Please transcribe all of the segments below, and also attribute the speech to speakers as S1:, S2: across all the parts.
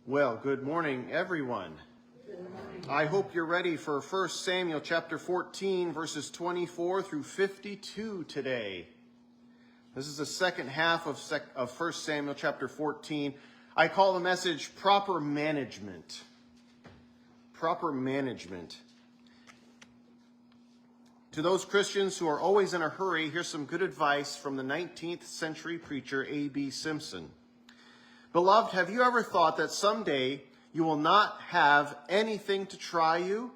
S1: Well, good morning, everyone.
S2: Good morning.
S1: I hope you're ready for 1 Samuel chapter 14, verses 24 through 52 today. This is the second half of 1 Samuel chapter 14. I call the message Proper Management. Proper Management. To those Christians who are always in a hurry, here's some good advice from the 19th century preacher A.B. Simpson. Beloved, have you ever thought that someday you will not have anything to try you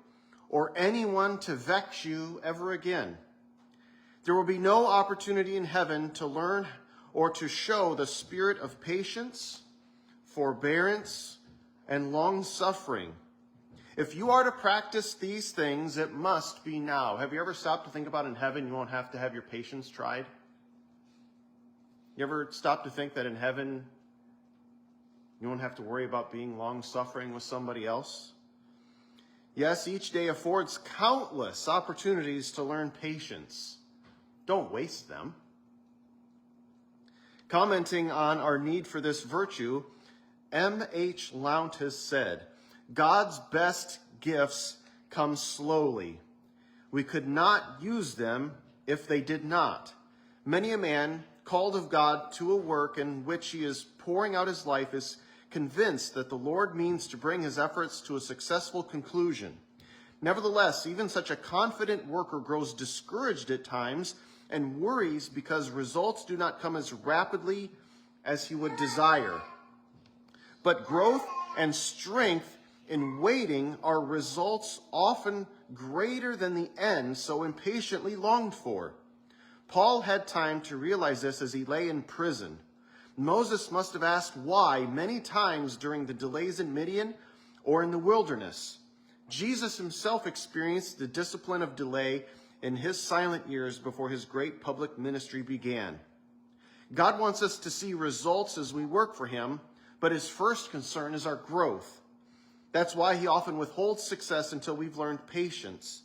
S1: or anyone to vex you ever again? There will be no opportunity in heaven to learn or to show the spirit of patience, forbearance, and long-suffering. If you are to practice these things, it must be now. Have you ever stopped to think about in heaven you won't have to have your patience tried? You ever stopped to think that in heaven you won't have to worry about being long-suffering with somebody else? Yes, each day affords countless opportunities to learn patience. Don't waste them. Commenting on our need for this virtue, M.H. Lount has said, God's best gifts come slowly. We could not use them if they did not. Many a man called of God to a work in which he is pouring out his life is convinced that the Lord means to bring his efforts to a successful conclusion. Nevertheless, even such a confident worker grows discouraged at times and worries because results do not come as rapidly as he would desire. But growth and strength in waiting are results often greater than the end so impatiently longed for. Paul had time to realize this as he lay in prison. Moses must have asked why many times during the delays in Midian or in the wilderness. Jesus himself experienced the discipline of delay in his silent years before his great public ministry began. God wants us to see results as we work for him, but his first concern is our growth. That's why he often withholds success until we've learned patience.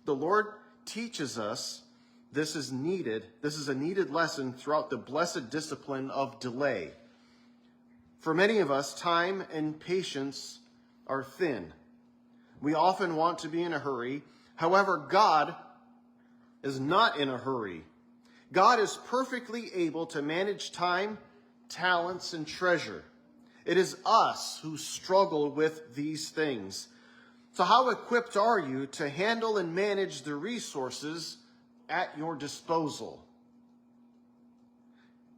S1: The Lord teaches us this is needed. This is a needed lesson throughout the blessed discipline of delay. For many of us, time and patience are thin. We often want to be in a hurry. However, God is not in a hurry. God is perfectly able to manage time, talents, and treasure. It is us who struggle with these things. So how equipped are you to handle and manage the resources at your disposal?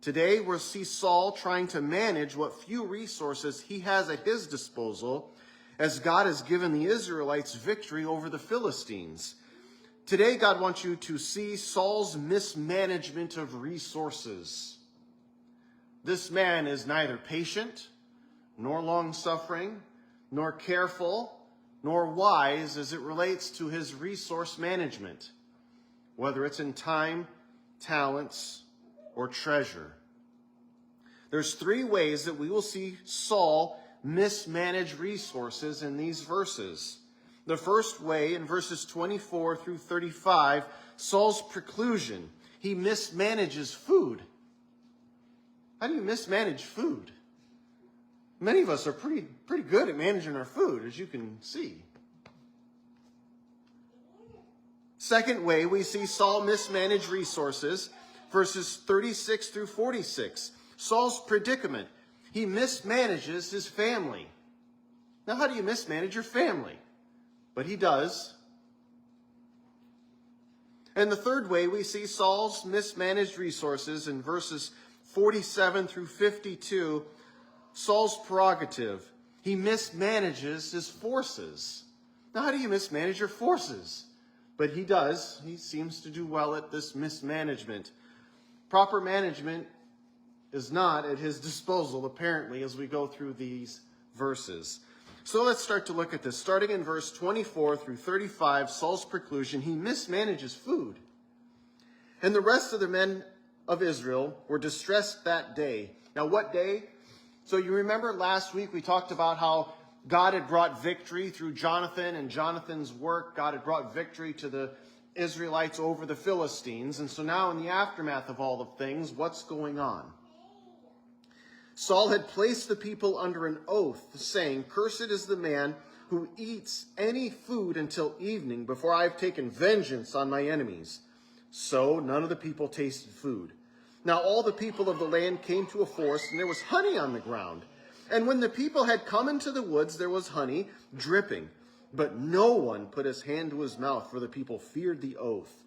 S1: Today we'll see Saul trying to manage what few resources he has at his disposal as God has given the Israelites victory over the Philistines. Today God wants you to see Saul's mismanagement of resources. This man is neither patient, nor long-suffering, nor careful, nor wise as it relates to his resource management, whether it's in time, talents, or treasure. There's three ways that we will see Saul mismanage resources in these verses. The first way, in verses 24 through 35, Saul's preclusion. He mismanages food. How do you mismanage food? Many of us are pretty good at managing our food, as you can see. Second way, we see Saul mismanage resources, verses 36 through 46. Saul's predicament. He mismanages his family. Now, how do you mismanage your family? But he does. And the third way, we see Saul's mismanaged resources in verses 47 through 52. Saul's prerogative. He mismanages his forces. Now, how do you mismanage your forces? But he does. He seems to do well at this mismanagement. Proper management is not at his disposal, apparently, as we go through these verses. So let's start to look at this. Starting in verse 24 through 35, Saul's preclusion, he mismanages food. And the rest of the men of Israel were distressed that day. Now, what day? So you remember last week we talked about how God had brought victory through Jonathan and Jonathan's work. God had brought victory to the Israelites over the Philistines. And so now in the aftermath of all of things, what's going on? Saul had placed the people under an oath, saying, "Cursed is the man who eats any food until evening, before I have taken vengeance on my enemies." So none of the people tasted food. Now all the people of the land came to a forest, and there was honey on the ground. And when the people had come into the woods, there was honey dripping. But no one put his hand to his mouth, for the people feared the oath.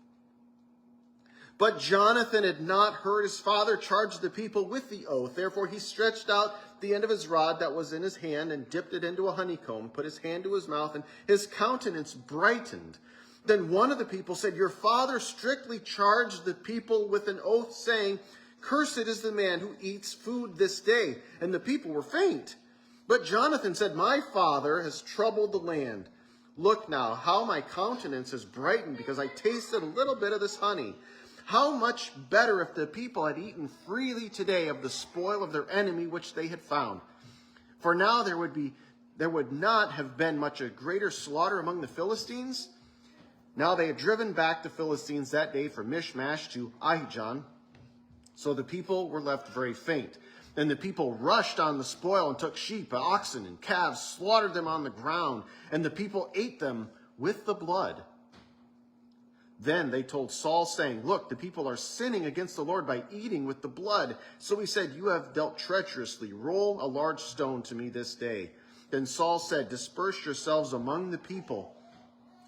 S1: But Jonathan had not heard his father charge the people with the oath. Therefore he stretched out the end of his rod that was in his hand and dipped it into a honeycomb, put his hand to his mouth, and his countenance brightened. Then one of the people said, "Your father strictly charged the people with an oath, saying, 'Cursed is the man who eats food this day.' And the people were faint. But Jonathan said, 'My father has troubled the land. Look now, how my countenance has brightened, because I tasted a little bit of this honey. How much better if the people had eaten freely today of the spoil of their enemy which they had found. For now there would not have been much a greater slaughter among the Philistines.' Now they had driven back the Philistines that day from Michmash to Ahijon. So the people were left very faint. Then the people rushed on the spoil and took sheep, oxen, and calves, slaughtered them on the ground, and the people ate them with the blood. Then they told Saul, saying, 'Look, the people are sinning against the Lord by eating with the blood.' So he said, 'You have dealt treacherously. Roll a large stone to me this day.' Then Saul said, 'Disperse yourselves among the people,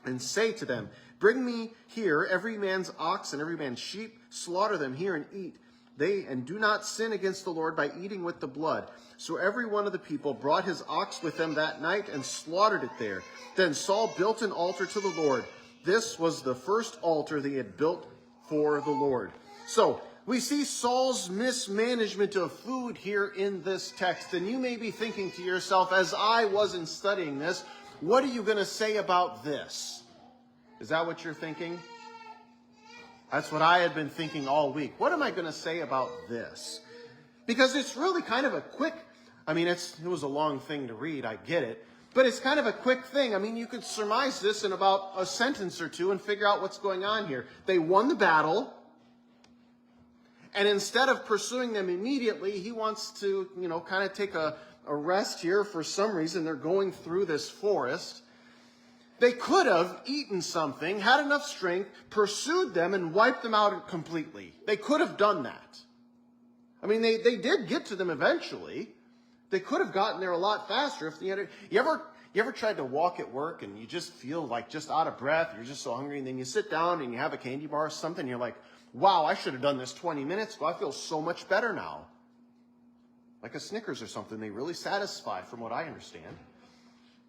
S1: and say to them, Bring me here every man's ox and every man's sheep. Slaughter them here and eat. And do not sin against the Lord by eating with the blood.' So every one of the people brought his ox with them that night and slaughtered it there. Then Saul built an altar to the Lord. This was the first altar they had built for the Lord." So we see Saul's mismanagement of food here in this text. And you may be thinking to yourself, as I wasn't studying this, what are you going to say about this? Is that what you're thinking? That's what I had been thinking all week. What am I going to say about this? Because it's really kind of a quick, it was a long thing to read, I get it. But it's kind of a quick thing. You could surmise this in about a sentence or two and figure out what's going on here. They won the battle. And instead of pursuing them immediately, he wants to, kind of take a rest here. For some reason, they're going through this forest. They could have eaten something, had enough strength, pursued them, and wiped them out completely. They could have done that. They did get to them eventually. They could have gotten there a lot faster if they had. You ever tried to walk at work and you just feel like just out of breath, you're just so hungry, and then you sit down and you have a candy bar or something, and you're like, wow, I should have done this 20 minutes ago. I feel so much better now. Like a Snickers or something. They really satisfy, from what I understand.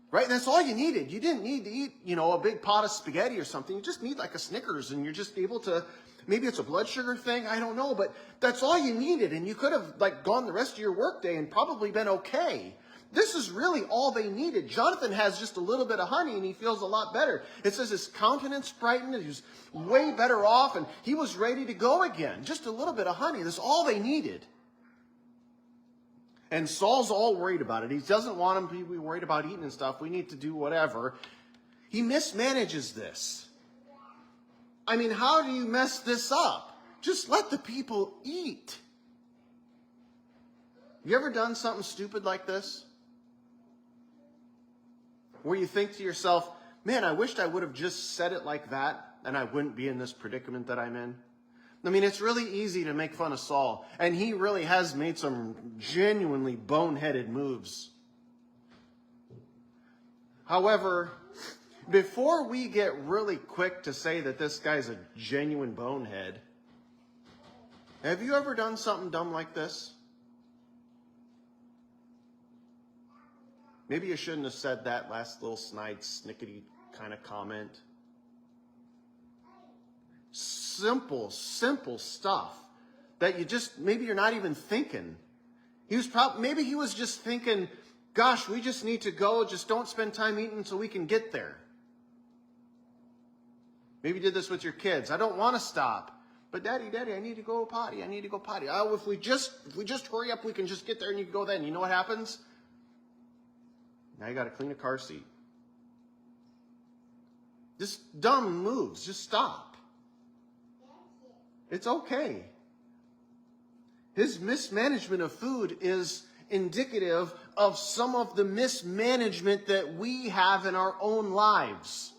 S1: Right? And that's all you needed. You didn't need to eat, a big pot of spaghetti or something. You just need like a Snickers, and you're just able to, maybe it's a blood sugar thing, I don't know, but that's all you needed. And you could have gone the rest of your workday and probably been okay. This is really all they needed. Jonathan has just a little bit of honey and he feels a lot better. It says his countenance brightened and he was way better off and he was ready to go again. Just a little bit of honey. That's all they needed. And Saul's all worried about it. He doesn't want him to be worried about eating and stuff. We need to do whatever. He mismanages this. How do you mess this up? Just let the people eat. You ever done something stupid like this? Where you think to yourself, man, I wished I would have just said it like that and I wouldn't be in this predicament that I'm in. It's really easy to make fun of Saul, and he really has made some genuinely boneheaded moves. However, before we get really quick to say that this guy's a genuine bonehead, have you ever done something dumb like this? Maybe you shouldn't have said that last little snide, snickety kind of comment. Simple stuff that maybe you're not even thinking. Maybe he was just thinking, gosh, we just need to go, just don't spend time eating until we can get there. Maybe you did this with your kids. I don't want to stop. But Daddy, I need to go potty. Oh, if we just hurry up, we can just get there and you can go then. You know what happens? Now you got to clean a car seat. Just dumb moves. Just stop. It's okay. His mismanagement of food is indicative of some of the mismanagement that we have in our own lives.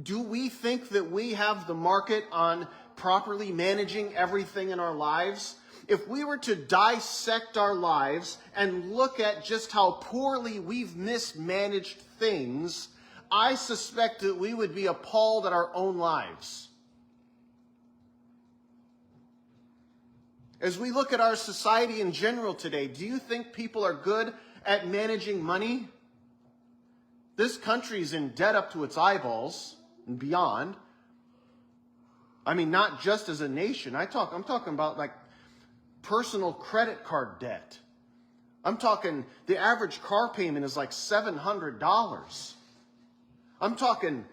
S1: Do we think that we have the market on properly managing everything in our lives? If we were to dissect our lives and look at just how poorly we've mismanaged things, I suspect that we would be appalled at our own lives. As we look at our society in general today, do you think people are good at managing money? This country is in debt up to its eyeballs and beyond. I mean, not just as a nation. I'm talking about like personal credit card debt. I'm talking the average car payment is like $700. I'm talking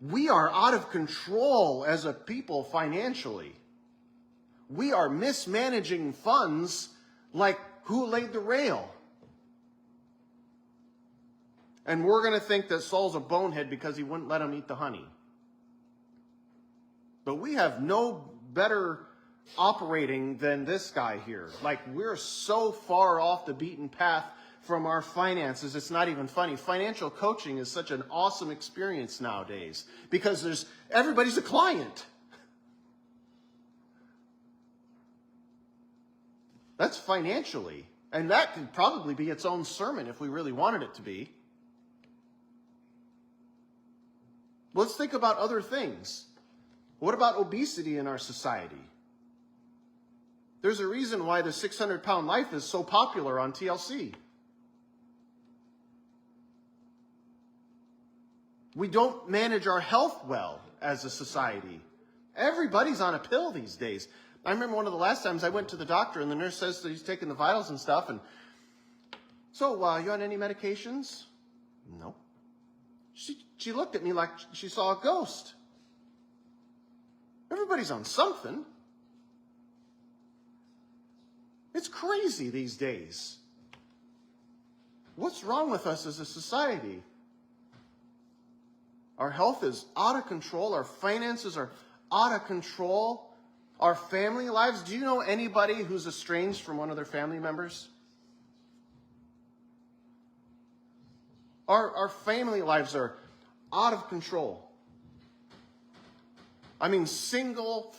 S1: we are out of control as a people financially. We are mismanaging funds like who laid the rail? And we're going to think that Saul's a bonehead because he wouldn't let him eat the honey. But we have no better operating than this guy here. Like, we're so far off the beaten path from our finances, it's not even funny. Financial coaching is such an awesome experience nowadays because everybody's a client. That's financially. And that could probably be its own sermon if we really wanted it to be. Let's think about other things. What about obesity in our society? There's a reason why the 600-pound life is so popular on TLC. We don't manage our health well as a society. Everybody's on a pill these days. I remember one of the last times I went to the doctor and the nurse says that he's taking the vitals and stuff. And so, you on any medications? No. She looked at me like she saw a ghost. Everybody's on something. It's crazy these days. What's wrong with us as a society? Our health is out of control. Our finances are out of control. Our family lives. Do you know anybody who's estranged from one of their family members? Our family lives are out of control. I mean, single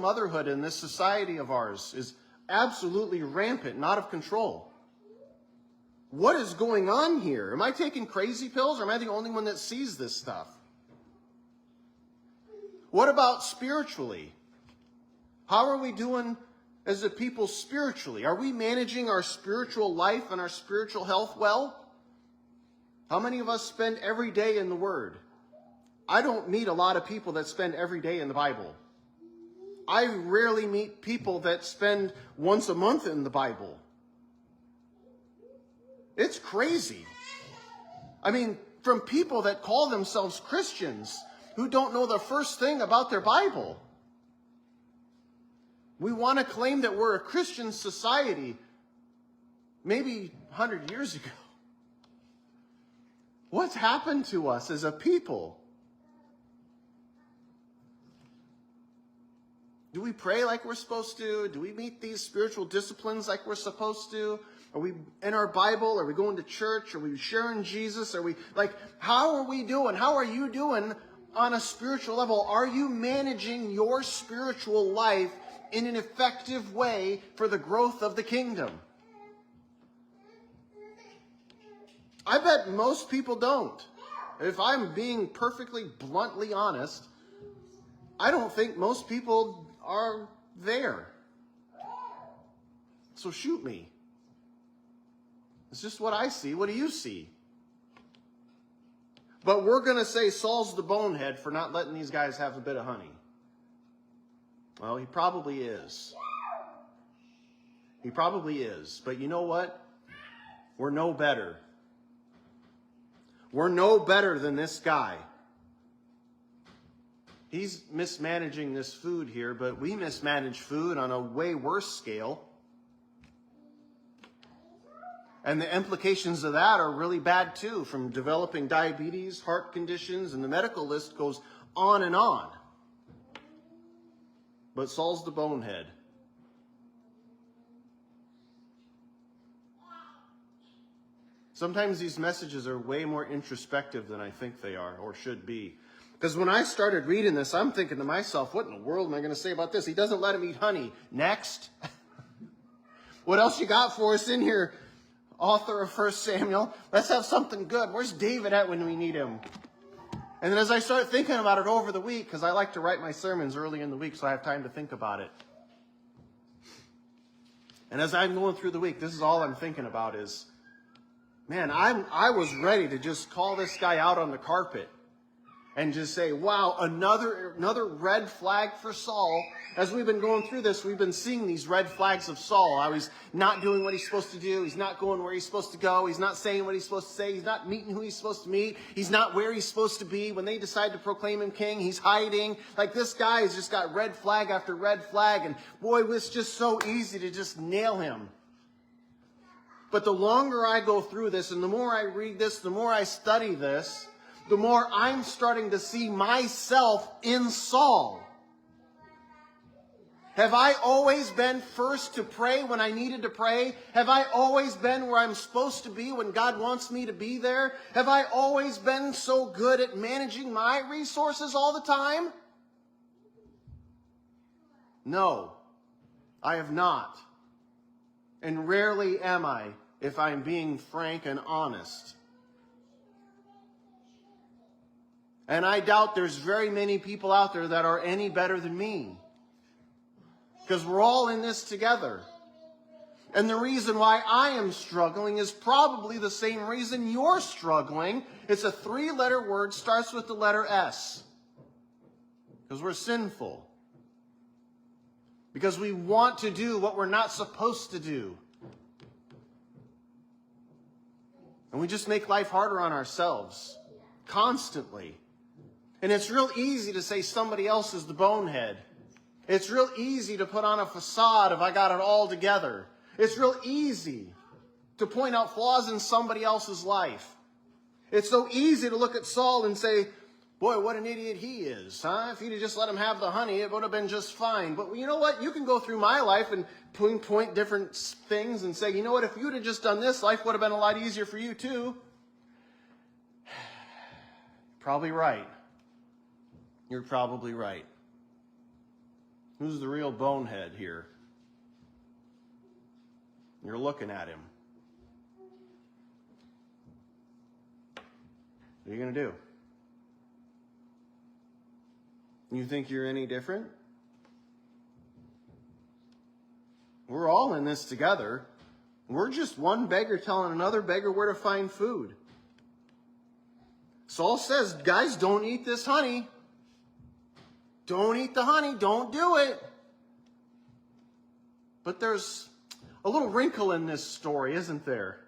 S1: motherhood in this society of ours is absolutely rampant and out of control. What is going on here? Am I taking crazy pills, or am I the only one that sees this stuff? What about spiritually? How are we doing as a people spiritually? Are we managing our spiritual life and our spiritual health well? How many of us spend every day in the Word? I don't meet a lot of people that spend every day in the Bible. I rarely meet people that spend once a month in the Bible. It's crazy. I mean, from people that call themselves Christians who don't know the first thing about their Bible. We want to claim that we're a Christian society maybe 100 years ago. What's happened to us as a people? Do we pray like we're supposed to? Do we meet these spiritual disciplines like we're supposed to? Are we in our Bible? Are we going to church? Are we sharing Jesus? Are we how are we doing? How are you doing on a spiritual level? Are you managing your spiritual life in an effective way for the growth of the kingdom? I bet most people don't. If I'm being perfectly bluntly honest, I don't think most people are there. So shoot me. It's just what I see. What do you see? But we're going to say Saul's the bonehead for not letting these guys have a bit of honey. Well, he probably is. He probably is. But you know what? We're no better. We're no better than this guy. He's mismanaging this food here, but we mismanage food on a way worse scale. And the implications of that are really bad too, from developing diabetes, heart conditions, and the medical list goes on and on. But Saul's the bonehead. Sometimes these messages are way more introspective than I think they are or should be. Because when I started reading this, I'm thinking to myself, what in the world am I going to say about this? He doesn't let him eat honey. Next. What else you got for us in here, author of 1 Samuel? Let's have something good. Where's David at when we need him? And then as I start thinking about it over the week, because I like to write my sermons early in the week so I have time to think about it. And as I'm going through the week, this is all I'm thinking about is, man, I was ready to just call this guy out on the carpet and just say, wow, another red flag for Saul. As we've been going through this, we've been seeing these red flags of Saul. How he's not doing what he's supposed to do. He's not going where he's supposed to go. He's not saying what he's supposed to say. He's not meeting who he's supposed to meet. He's not where he's supposed to be. When they decide to proclaim him king, he's hiding. Like, this guy has just got red flag after red flag. And boy, it's just so easy to just nail him. But the longer I go through this, and the more I read this, the more I study this, the more I'm starting to see myself in Saul. Have I always been first to pray when I needed to pray? Have I always been where I'm supposed to be when God wants me to be there? Have I always been so good at managing my resources all the time? No, I have not. And rarely am I, if I'm being frank and honest. And I doubt there's very many people out there that are any better than me. Because we're all in this together. And the reason why I am struggling is probably the same reason you're struggling. It's a 3-letter word, starts with the letter S. Because we're sinful. Because we want to do what we're not supposed to do. And we just make life harder on ourselves. Constantly. And it's real easy to say somebody else is the bonehead. It's real easy to put on a facade of I got it all together. It's real easy to point out flaws in somebody else's life. It's so easy to look at Saul and say, boy, what an idiot he is, huh? If he'd have just let him have the honey, it would have been just fine. But you know what? You can go through my life and point different things and say, you know what? If you'd have just done this, life would have been a lot easier for you too. Probably right. You're probably right. Who's the real bonehead here? You're looking at him. What are you going to do? You think you're any different? We're all in this together. We're just one beggar telling another beggar where to find food. Saul says, guys, don't eat this honey. Don't eat the honey. Don't do it. But there's a little wrinkle in this story, isn't there?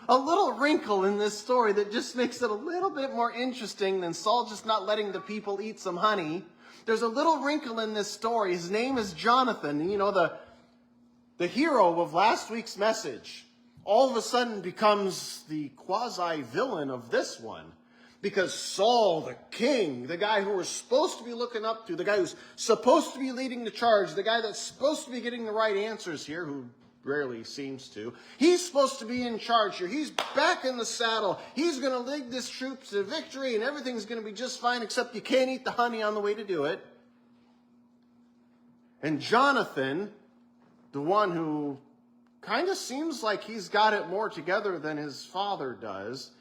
S1: A little wrinkle in this story that just makes it a little bit more interesting than Saul just not letting the people eat some honey. There's a little wrinkle in this story. His name is Jonathan. You know, the hero of last week's message all of a sudden becomes the quasi-villain of this one. Because Saul, the king, the guy who we're supposed to be looking up to, the guy who's supposed to be leading the charge, the guy that's supposed to be getting the right answers here, who rarely seems to, he's supposed to be in charge here. He's back in the saddle. He's going to lead this troops to victory, and everything's going to be just fine, except you can't eat the honey on the way to do it. And Jonathan, the one who kind of seems like he's got it more together than his father does,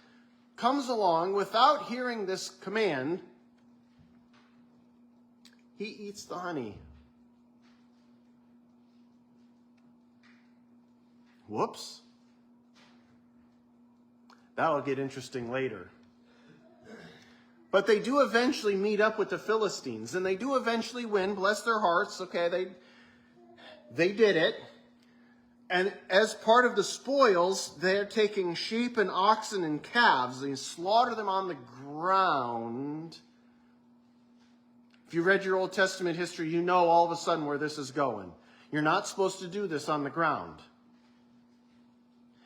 S1: comes along without hearing this command. He eats the honey. Whoops. That'll get interesting later. But they do eventually meet up with the Philistines, and they do eventually win, bless their hearts. Okay, they did it. And as part of the spoils, they're taking sheep and oxen and calves. They slaughter them on the ground. If you read your Old Testament history, you know all of a sudden where this is going. You're not supposed to do this on the ground.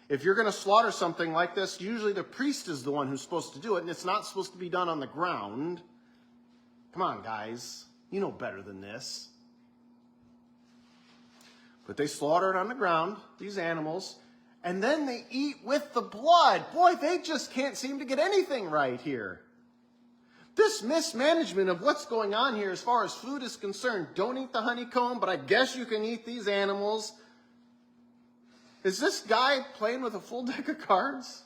S1: If you're going to slaughter something like this, usually the priest is the one who's supposed to do it, and it's not supposed to be done on the ground. Come on, guys. You know better than this. But they slaughter it on the ground, these animals, And then they eat with the blood. Boy, they just can't seem to get anything right here. This mismanagement of what's going on here as far as food is concerned. Don't eat the honeycomb, but I guess you can eat these animals. Is this guy playing with a full deck of cards?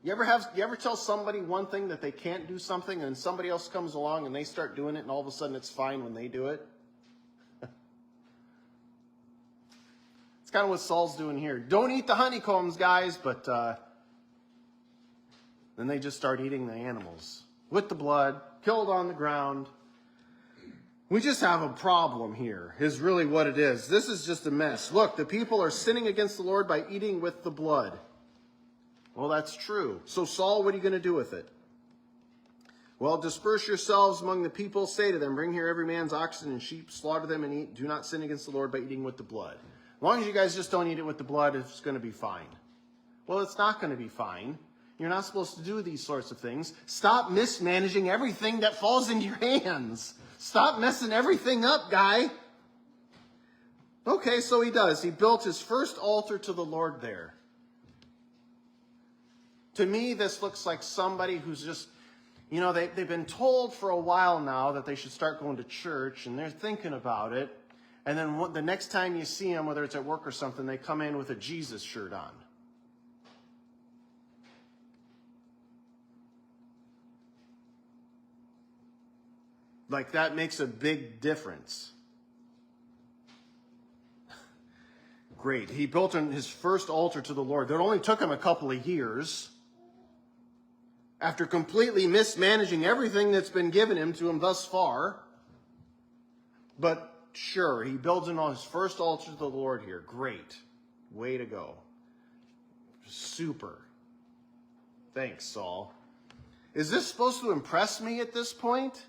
S1: You ever tell somebody one thing that they can't do something, and somebody else comes along and they start doing it, and all of a sudden it's fine when they do it? It's kind of what Saul's doing here. Don't eat the honeycombs, guys, but then they just start eating the animals with the blood, killed on the ground. We just have a problem here, is really what it is. This is just a mess. Look, the people are sinning against the Lord by eating with the blood. Well, that's true. So Saul, what are you going to do with it? Well, disperse yourselves among the people. Say to them, bring here every man's oxen and sheep, slaughter them and eat. Do not sin against the Lord by eating with the blood. As long as you guys just don't eat it with the blood, it's going to be fine. Well, it's not going to be fine. You're not supposed to do these sorts of things. Stop mismanaging everything that falls into your hands. Stop messing everything up, guy. Okay, so he does. He built his first altar to the Lord there. To me, this looks like somebody who's just, you know, they've been told for a while now that they should start going to church, and they're thinking about it. And then the next time you see them, whether it's at work or something, they come in with a Jesus shirt on. Like, that makes a big difference. Great. He built his first altar to the Lord. That only took him a couple of years. After completely mismanaging everything that's been given to him thus far. But sure, he builds his first altar to the Lord here. Great. Way to go. Super. Thanks, Saul. Is this supposed to impress me at this point?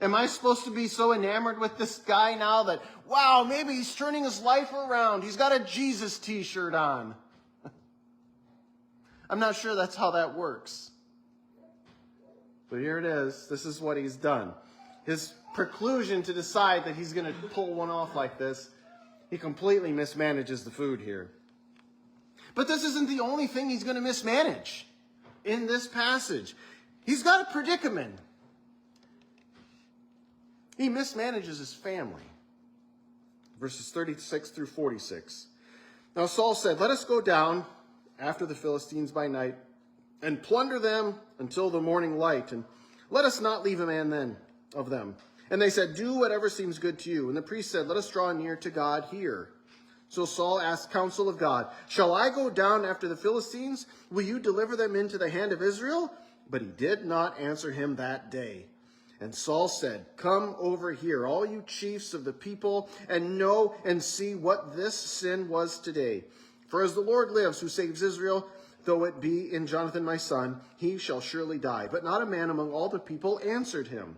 S1: Am I supposed to be so enamored with this guy now that, wow, maybe he's turning his life around. He's got a Jesus t-shirt on. I'm not sure that's how that works. But here it is. This is what he's done. His preclusion to decide that he's going to pull one off like this, he completely mismanages the food here. But this isn't the only thing he's going to mismanage in this passage. He's got a predicament. He mismanages his family. Verses 36 through 46. Now Saul said, let us go down after the Philistines by night and plunder them until the morning light, and let us not leave a man then of them. And they said, do whatever seems good to you. And the priest said, let us draw near to God here. So Saul asked counsel of God, shall I go down after the Philistines? Will you deliver them into the hand of Israel? But he did not answer him that day. And Saul said, come over here, all you chiefs of the people, and know and see what this sin was today. For as the Lord lives, who saves Israel, though it be in Jonathan my son, he shall surely die. But not a man among all the people answered him.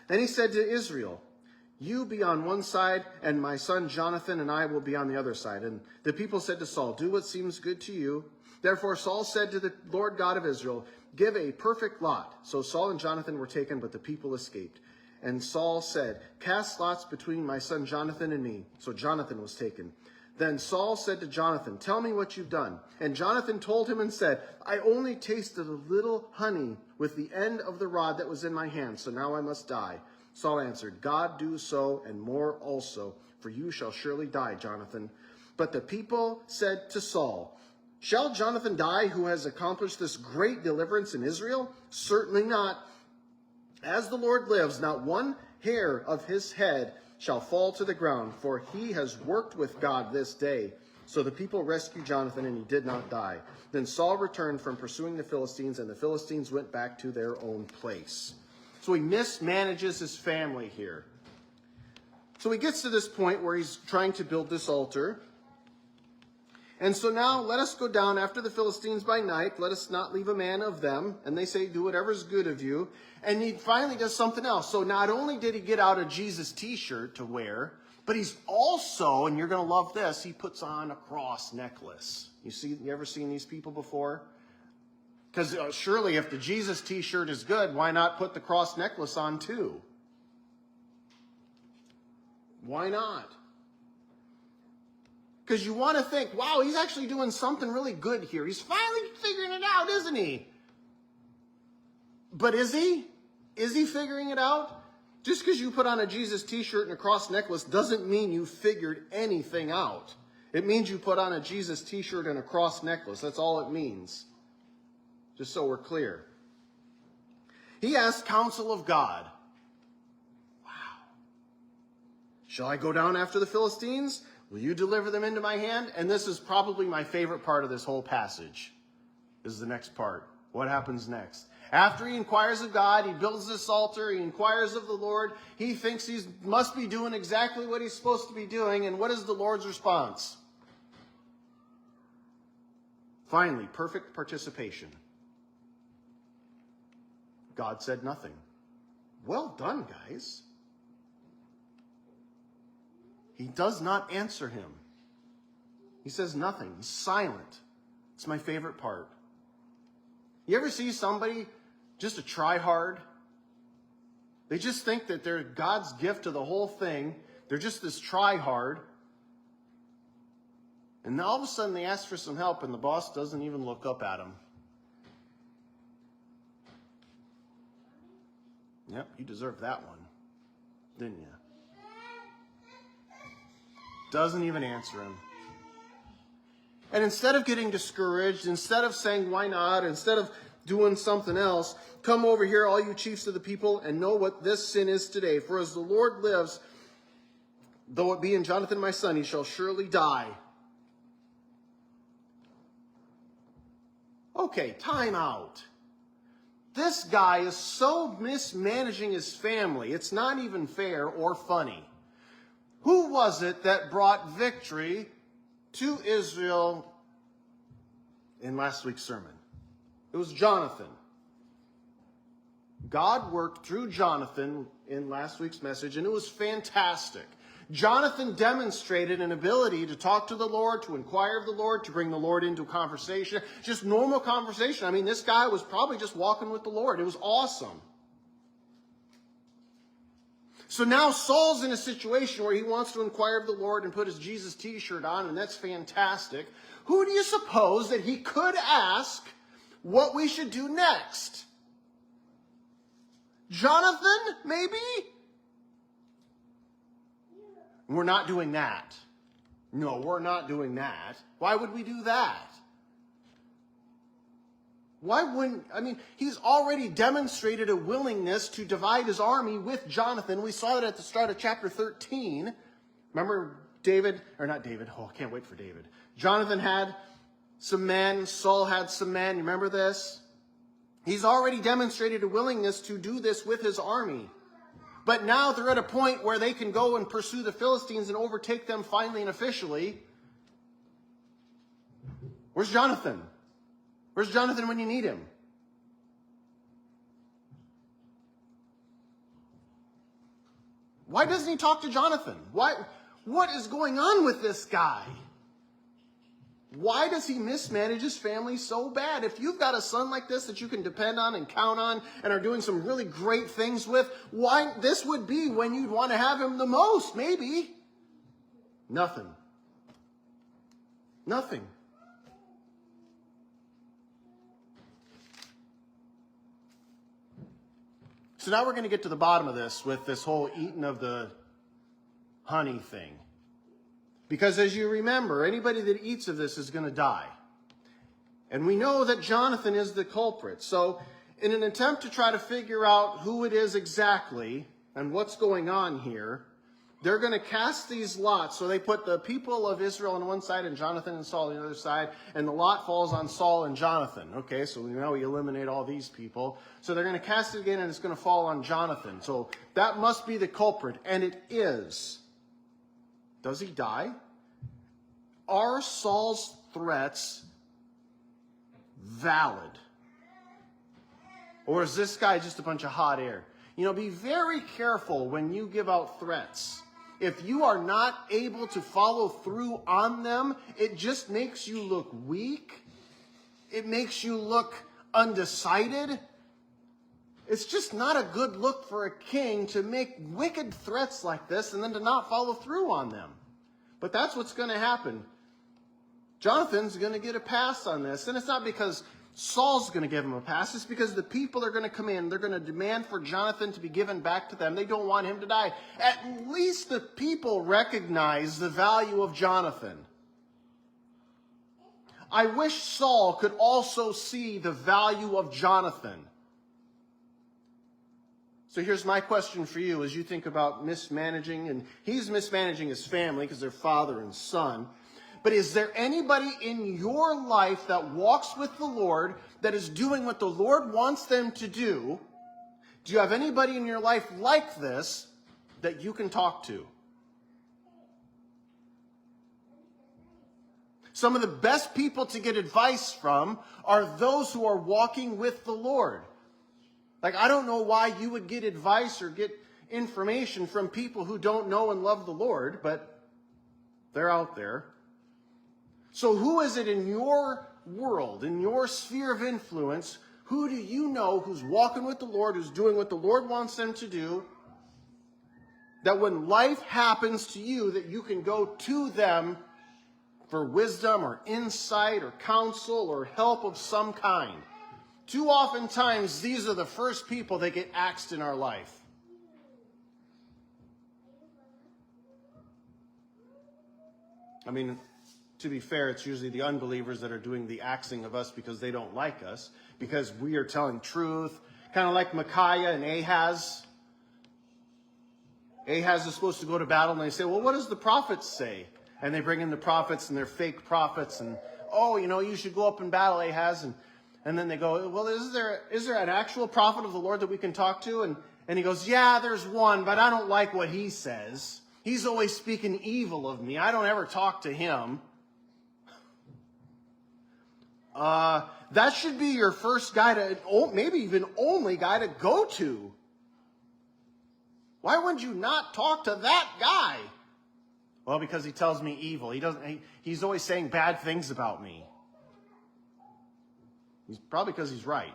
S1: Then he said to Israel, you be on one side, and my son Jonathan and I will be on the other side. And the people said to Saul, do what seems good to you. Therefore Saul said to the Lord God of Israel, give a perfect lot. So Saul and Jonathan were taken, but the people escaped. And Saul said, cast lots between my son Jonathan and me. So Jonathan was taken. Then Saul said to Jonathan, tell me what you've done. And Jonathan told him and said, I only tasted a little honey with the end of the rod that was in my hand, so now I must die. Saul answered, God do so, and more also, for you shall surely die, Jonathan. But the people said to Saul, shall Jonathan die, who has accomplished this great deliverance in Israel? Certainly not. As the Lord lives, not one hair of his head shall fall to the ground, for he has worked with God this day. So the people rescued Jonathan, and he did not die. Then Saul returned from pursuing the Philistines, and the Philistines went back to their own place. So he mismanages his family here. So he gets to this point where he's trying to build this altar. And so now let us go down after the Philistines by night. Let us not leave a man of them. And they say, do whatever is good of you. And he finally does something else. So not only did he get out a Jesus t-shirt to wear, but he's also, and you're going to love this, he puts on a cross necklace. You ever seen these people before? Because surely if the Jesus t-shirt is good, why not put the cross necklace on too? Why not? Because you want to think, wow, he's actually doing something really good here. He's finally figuring it out, isn't he? But is he? Is he figuring it out? Just because you put on a Jesus t-shirt and a cross necklace doesn't mean you figured anything out. It means you put on a Jesus t-shirt and a cross necklace. That's all it means. Just so we're clear. He asked counsel of God. Wow. Shall I go down after the Philistines? Will you deliver them into my hand? And this is probably my favorite part of this whole passage. This is the next part. What happens next? After he inquires of God, he builds this altar, he inquires of the Lord. He thinks he must be doing exactly what he's supposed to be doing. And what is the Lord's response? Finally, perfect participation. God said nothing. Well done, guys. He does not answer him. He says nothing. He's silent. It's my favorite part. You ever see somebody just a try hard? They just think that they're God's gift to the whole thing. They're just this try hard. And then all of a sudden they ask for some help and the boss doesn't even look up at them. Yep, you deserve that one, didn't you? Doesn't even answer him. And instead of getting discouraged, instead of saying, why not, instead of doing something else, come over here, all you chiefs of the people, and know what this sin is today. For as the Lord lives, though it be in Jonathan my son, he shall surely die. Okay, time out. This guy is so mismanaging his family, it's not even fair or funny. Who was it that brought victory to Israel in last week's sermon? It was Jonathan. God worked through Jonathan in last week's message, and it was fantastic. Jonathan demonstrated an ability to talk to the Lord, to inquire of the Lord, to bring the Lord into conversation. Just normal conversation. I mean, this guy was probably just walking with the Lord. It was awesome. So now Saul's in a situation where he wants to inquire of the Lord and put his Jesus t-shirt on, and that's fantastic. Who do you suppose that he could ask what we should do next? Jonathan, maybe? We're not doing that. No, we're not doing that. Why would we do that? Why wouldn't, he's already demonstrated a willingness to divide his army with Jonathan. We saw that at the start of chapter 13. Remember David, or not David, I can't wait for David. Jonathan had some men, Saul had some men, you remember this? He's already demonstrated a willingness to do this with his army. But now they're at a point where they can go and pursue the Philistines and overtake them finally and officially. Where's Jonathan? Where's Jonathan when you need him? Why doesn't he talk to Jonathan? What is going on with this guy? Why does he mismanage his family so bad? If you've got a son like this that you can depend on and count on and are doing some really great things with, why this would be when you'd want to have him the most, maybe. Nothing. Nothing. So now we're going to get to the bottom of this with this whole eating of the honey thing. Because as you remember, anybody that eats of this is going to die. And we know that Jonathan is the culprit. So in an attempt to try to figure out who it is exactly and what's going on here, they're going to cast these lots. So they put the people of Israel on one side and Jonathan and Saul on the other side, and the lot falls on Saul and Jonathan. Okay, so now we eliminate all these people. So they're going to cast it again, and it's going to fall on Jonathan. So that must be the culprit, and it is. Does he die? Are Saul's threats valid? Or is this guy just a bunch of hot air? Be very careful when you give out threats. If you are not able to follow through on them, it just makes you look weak. It makes you look undecided. It's just not a good look for a king to make wicked threats like this and then to not follow through on them. But that's what's going to happen. Jonathan's going to get a pass on this. And it's not because Saul's going to give him a pass. It's because the people are going to come in. They're going to demand for Jonathan to be given back to them. They don't want him to die. At least the people recognize the value of Jonathan. I wish Saul could also see the value of Jonathan. So here's my question for you as you think about mismanaging, and he's mismanaging his family because they're father and son. But is there anybody in your life that walks with the Lord that is doing what the Lord wants them to do? Do you have anybody in your life like this that you can talk to? Some of the best people to get advice from are those who are walking with the Lord. Like, I don't know why you would get advice or get information from people who don't know and love the Lord, but they're out there. So who is it in your world, in your sphere of influence, who do you know who's walking with the Lord, who's doing what the Lord wants them to do, that when life happens to you, that you can go to them for wisdom or insight or counsel or help of some kind? Too often times, these are the first people that get axed in our life. I mean, to be fair, it's usually the unbelievers that are doing the axing of us because they don't like us, because we are telling truth. Kind of like Micaiah and Ahaz. Ahaz is supposed to go to battle, and they say, well, what does the prophets say? And they bring in the prophets, and they're fake prophets, and, oh, you should go up and battle, Ahaz, and then they go, well, is there an actual prophet of the Lord that we can talk to? And he goes, yeah, there's one, but I don't like what he says. He's always speaking evil of me. I don't ever talk to him. That should be your first guy to, maybe even only guy to go to. Why would you not talk to that guy? Well, because he tells me evil. He's always saying bad things about me. Probably because he's right.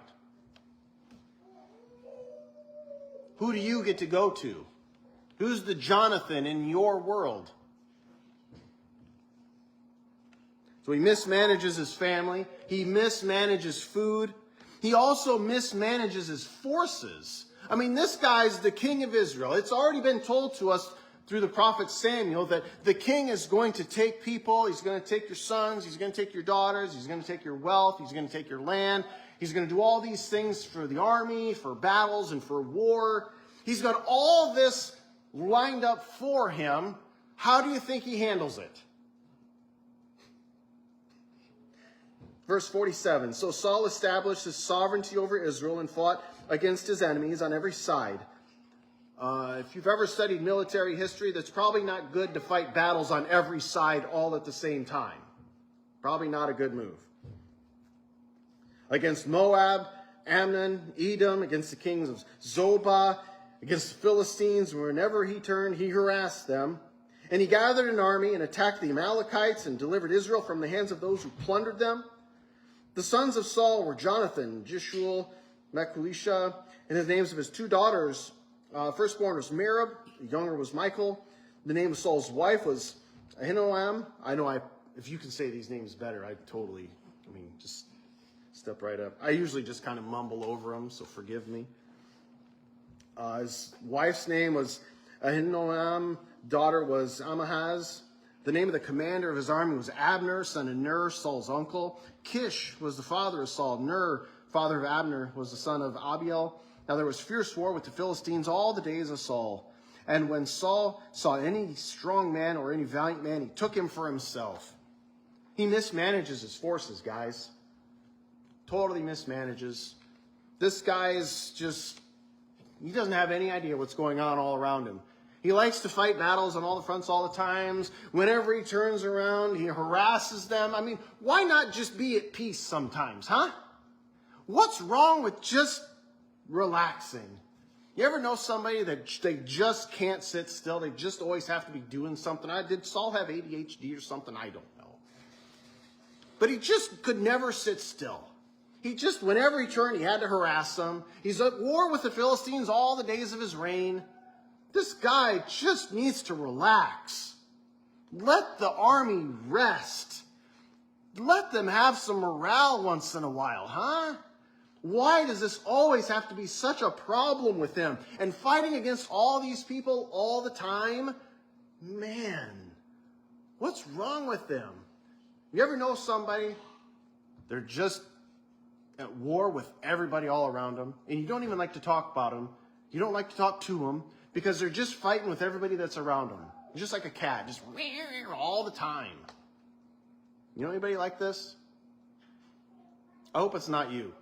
S1: Who do you get to go to? Who's the Jonathan in your world? So he mismanages his family. He mismanages food. He also mismanages his forces. I mean, this guy's the king of Israel. It's already been told to us through the prophet Samuel that the king is going to take people. He's going to take your sons. He's going to take your daughters. He's going to take your wealth. He's going to take your land. He's going to do all these things for the army, for battles, and for war. He's got all this lined up for him. How do you think he handles it? Verse 47, so Saul established his sovereignty over Israel and fought against his enemies on every side. If you've ever studied military history, that's probably not good to fight battles on every side all at the same time. Probably not a good move. Against Moab, Ammon, Edom, against the kings of Zobah, against the Philistines, whenever he turned, he harassed them. And he gathered an army and attacked the Amalekites and delivered Israel from the hands of those who plundered them. The sons of Saul were Jonathan, Jishul, Mechulisha, and the names of his two daughters. Firstborn was Merab, the younger was Michael. The name of Saul's wife was Ahinoam. If you can say these names better, just step right up. I usually just kind of mumble over them, so forgive me. His wife's name was Ahinoam, daughter was Amahaz. The name of the commander of his army was Abner, son of Ner, Saul's uncle. Kish was the father of Saul. Ner, father of Abner, was the son of Abiel. Now there was fierce war with the Philistines all the days of Saul. And when Saul saw any strong man or any valiant man, he took him for himself. He mismanages his forces, guys. Totally mismanages. This guy is he doesn't have any idea what's going on all around him. He likes to fight battles on all the fronts all the times. Whenever he turns around, he harasses them. I mean, why not just be at peace sometimes, huh? What's wrong with just relaxing? You ever know somebody that they just can't sit still? They just always have to be doing something. Did Saul have ADHD or something? I don't know. But he just could never sit still. Whenever he turned, he had to harass them. He's at war with the Philistines all the days of his reign. This guy just needs to relax. Let the army rest. let them have some morale once in a while, huh? Why does this always have to be such a problem with them? And fighting against all these people all the time? Man, what's wrong with them? You ever know somebody, they're just at war with everybody all around them, and you don't even like to talk about them. You don't like to talk to them because they're just fighting with everybody that's around them. Just like a cat, just all the time. You know anybody like this? I hope it's not you.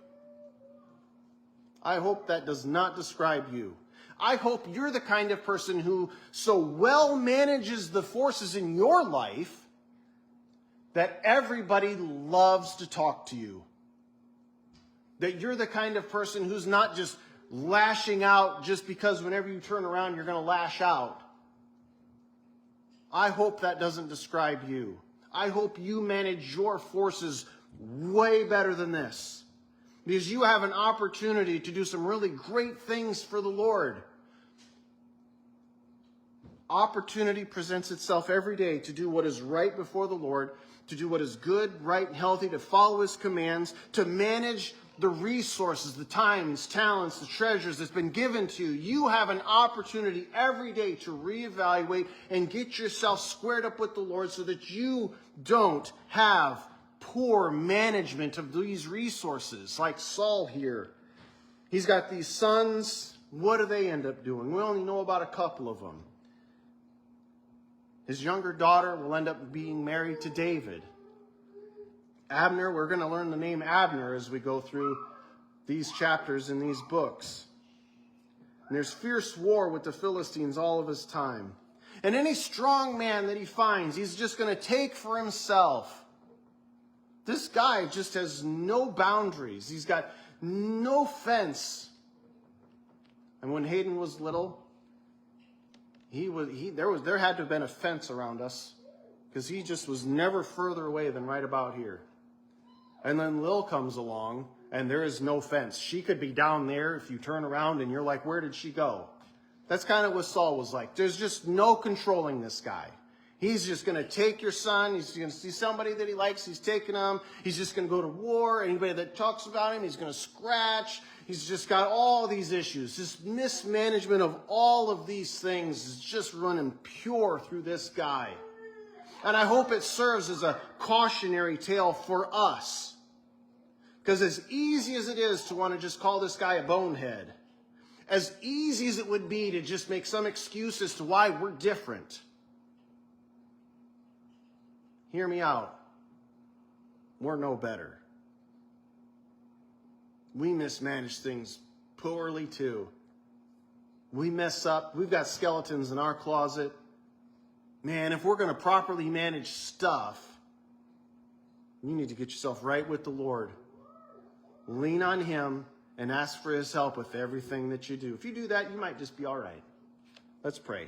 S1: I hope that does not describe you. I hope you're the kind of person who so well manages the forces in your life that everybody loves to talk to you. That you're the kind of person who's not just lashing out just because whenever you turn around you're going to lash out. I hope that doesn't describe you. I hope you manage your forces way better than this, because you have an opportunity to do some really great things for the Lord. Opportunity presents itself every day to do what is right before the Lord, to do what is good, right, and healthy, to follow His commands, to manage the resources, the times, talents, the treasures that's been given to you. You have an opportunity every day to reevaluate and get yourself squared up with the Lord so that you don't have poor management of these resources. Like Saul here. He's got these sons. What do they end up doing? We only know about a couple of them. His younger daughter will end up being married to David. Abner, we're going to learn the name Abner as we go through these chapters in these books. And there's fierce war with the Philistines all of his time. And any strong man that he finds, he's just going to take for himself. This guy just has no boundaries. He's got no fence. And when Hayden was little, there had to have been a fence around us, because he just was never further away than right about here. And then Lil comes along, and there is no fence. She could be down there if you turn around and you're like, where did she go? That's kind of what Saul was like. There's just no controlling this guy. He's just going to take your son. He's going to see somebody that he likes. He's taking him. He's just going to go to war. Anybody that talks about him, he's going to scratch. He's just got all these issues. This mismanagement of all of these things is just running pure through this guy. And I hope it serves as a cautionary tale for us. Because as easy as it is to want to just call this guy a bonehead, as easy as it would be to just make some excuse as to why we're different, hear me out. We're no better. We mismanage things poorly too. We mess up. We've got skeletons in our closet. Man, if we're going to properly manage stuff, you need to get yourself right with the Lord. Lean on Him and ask for His help with everything that you do. If you do that, you might just be all right. Let's pray.